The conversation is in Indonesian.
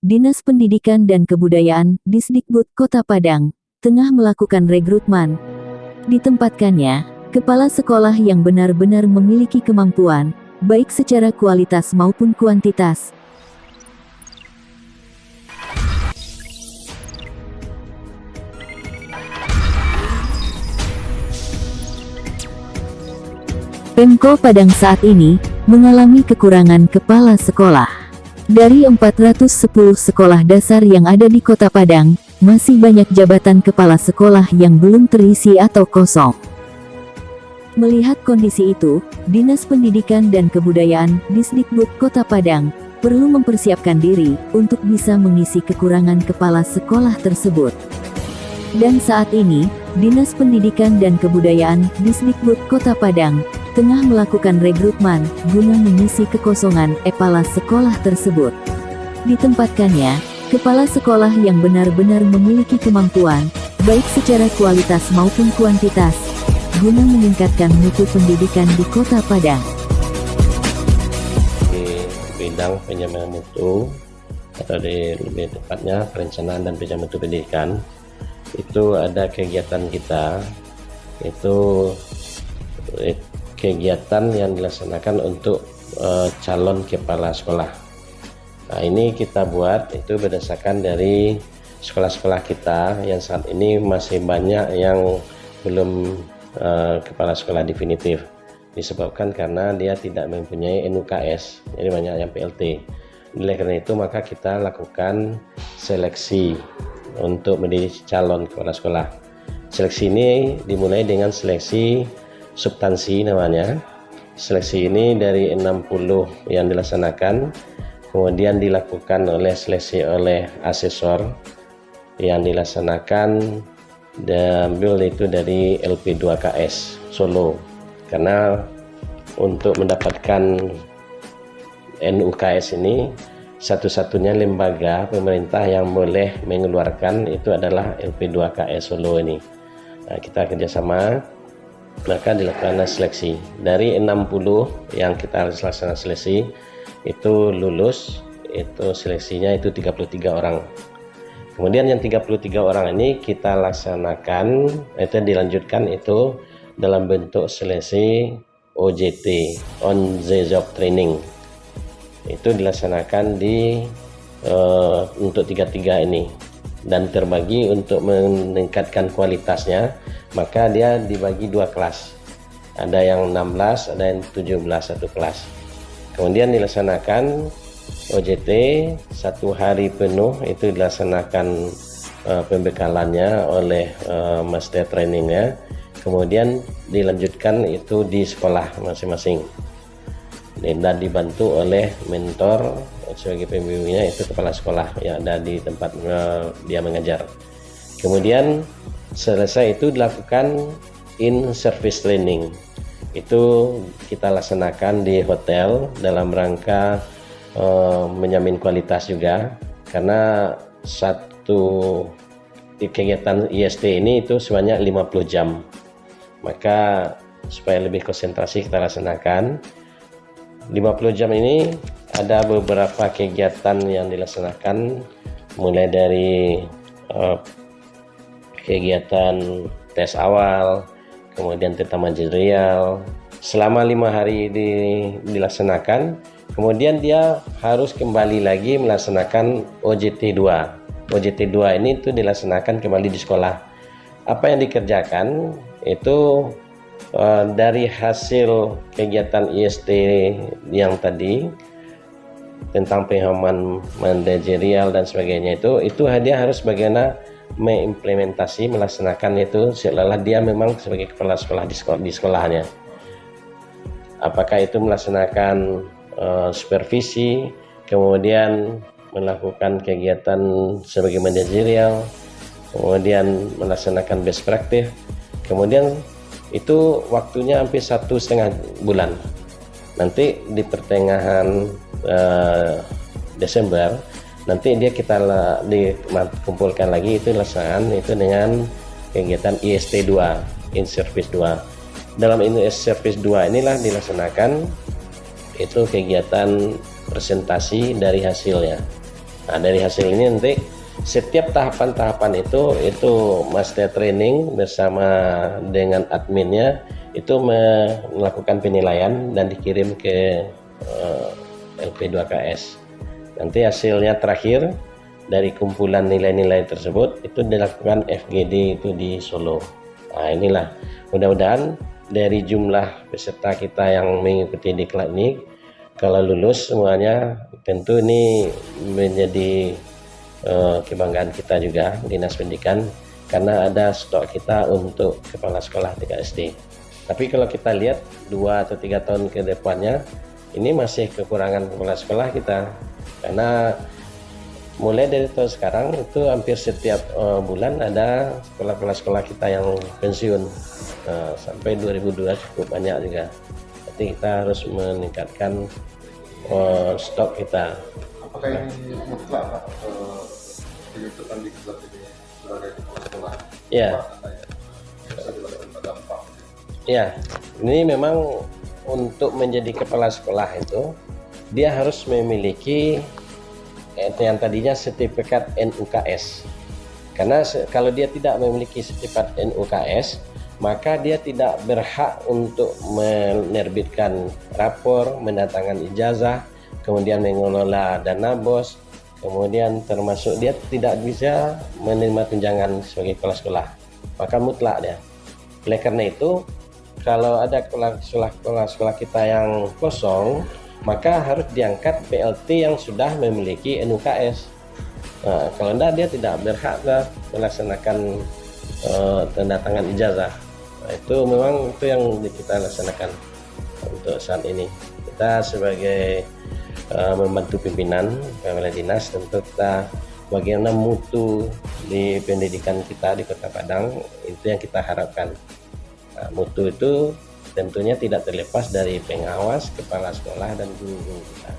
Dinas Pendidikan dan Kebudayaan, Disdikbud Kota Padang, tengah melakukan rekrutmen. Ditempatkannya, kepala sekolah yang benar-benar memiliki kemampuan, baik secara kualitas maupun kuantitas. Pemko Padang saat ini mengalami kekurangan kepala sekolah. Dari 410 sekolah dasar yang ada di Kota Padang, masih banyak jabatan kepala sekolah yang belum terisi atau kosong. Melihat kondisi itu, Dinas Pendidikan dan Kebudayaan, Disdikbud Kota Padang, perlu mempersiapkan diri untuk bisa mengisi kekurangan kepala sekolah tersebut. Dan saat ini, Dinas Pendidikan dan Kebudayaan, Disdikbud Kota Padang, tengah melakukan rekrutmen guna mengisi kekosongan kepala sekolah tersebut. Ditempatkannya, kepala sekolah yang benar-benar memiliki kemampuan, baik secara kualitas maupun kuantitas, guna meningkatkan mutu pendidikan di Kota Padang. Di bidang penjaminan mutu, atau lebih tepatnya perencanaan dan penjaminan mutu pendidikan, itu ada kegiatan kita, itu kegiatan yang dilaksanakan untuk calon kepala sekolah. Nah, ini kita buat itu berdasarkan dari sekolah-sekolah kita yang saat ini masih banyak yang belum kepala sekolah definitif, disebabkan karena dia tidak mempunyai NUKS, jadi banyak yang PLT. Oleh karena itu maka kita lakukan seleksi untuk menjadi calon kepala sekolah. Seleksi ini dimulai dengan seleksi substansi namanya. Seleksi ini dari 60 yang dilaksanakan, kemudian dilakukan seleksi oleh asesor yang dilaksanakan diambil itu dari LP2KS Solo, karena untuk mendapatkan NUKS ini satu-satunya lembaga pemerintah yang boleh mengeluarkan itu adalah LP2KS Solo ini. Nah, kita kerjasama, maka dilakukan seleksi. Dari 60 yang kita laksanakan seleksi itu lulus, itu seleksinya itu 33 orang. Kemudian yang 33 orang ini kita laksanakan, itu dilanjutkan itu dalam bentuk seleksi OJT, on the job training. Itu dilaksanakan di untuk 33 ini, dan terbagi untuk meningkatkan kualitasnya, maka dia dibagi 2 kelas, ada yang 16, ada yang 17 satu kelas. Kemudian dilaksanakan OJT 1 hari penuh, itu dilaksanakan pembekalannya oleh master trainingnya, kemudian dilanjutkan itu di sekolah masing-masing dan dibantu oleh mentor sebagai pembimbingnya, itu kepala sekolah yang ada di tempat dia mengajar. Kemudian selesai itu dilakukan in service training, itu kita laksanakan di hotel dalam rangka menjamin kualitas juga, karena satu kegiatan IST ini itu sebanyak 50 jam, maka supaya lebih konsentrasi kita laksanakan 50 jam ini. Ada beberapa kegiatan yang dilaksanakan, mulai dari kegiatan tes awal, kemudian tentang manajerial selama 5 hari dilaksanakan. Kemudian dia harus kembali lagi melaksanakan OJT 2. OJT 2 ini itu dilaksanakan kembali di sekolah. Apa yang dikerjakan itu dari hasil kegiatan IST yang tadi tentang pemahaman manajerial dan sebagainya, itu dia harus bagaimana mengimplementasi, melaksanakan itu seolah-olah dia memang sebagai kepala sekolah di sekolahnya. Apakah itu melaksanakan supervisi, kemudian melakukan kegiatan sebagai manajerial, kemudian melaksanakan best practice, kemudian itu waktunya hampir 1,5 bulan. Nanti di pertengahan Desember nanti kita dikumpulkan lagi itu laksanakan itu dengan kegiatan IST 2, in service 2. Dalam in service 2 inilah dilaksanakan itu kegiatan presentasi dari hasilnya. Nah, dari hasil ini nanti setiap tahapan-tahapan itu master training bersama dengan adminnya itu melakukan penilaian dan dikirim ke LP2KS. Nanti hasilnya terakhir dari kumpulan nilai-nilai tersebut itu dilakukan FGD itu di Solo. Nah, inilah mudah-mudahan dari jumlah peserta kita yang mengikuti diklat ini, kalau lulus semuanya, tentu ini menjadi kebanggaan kita juga Dinas Pendidikan, karena ada stok kita untuk kepala sekolah TK SD. Tapi kalau kita lihat 2 atau 3 tahun ke depannya, ini masih kekurangan kepala sekolah kita, karena mulai dari tahun sekarang itu hampir setiap bulan ada kepala sekolah kita yang pensiun. Sampai 2002 cukup banyak juga. Jadi kita harus meningkatkan stok kita. Apakah ini mutlak Pak penyuntukan di klub ini sebagai kepala sekolah? Ya. Bisa dilakukan berdampak. Ya, ini memang untuk menjadi kepala sekolah itu dia harus memiliki yang tadinya sertifikat NUKS. Karena kalau dia tidak memiliki sertifikat NUKS, maka dia tidak berhak untuk menerbitkan rapor, mendatangkan ijazah, kemudian mengelola dana BOS, kemudian termasuk dia tidak bisa menerima tunjangan sebagai kepala sekolah. Maka mutlak dia. Oleh karena itu, kalau ada kepala sekolah kita yang kosong, maka harus diangkat PLT yang sudah memiliki NUKS. Nah, kalau tidak, dia tidak berhak melaksanakan tanda tangan ijazah. Nah, itu memang itu yang kita laksanakan untuk saat ini. Kita sebagai membantu pimpinan kepala dinas, tentu kita bagaimana mutu di pendidikan kita di Kota Padang, itu yang kita harapkan. Nah, mutu itu tentunya tidak terlepas dari pengawas, kepala sekolah, dan guru-guru kita.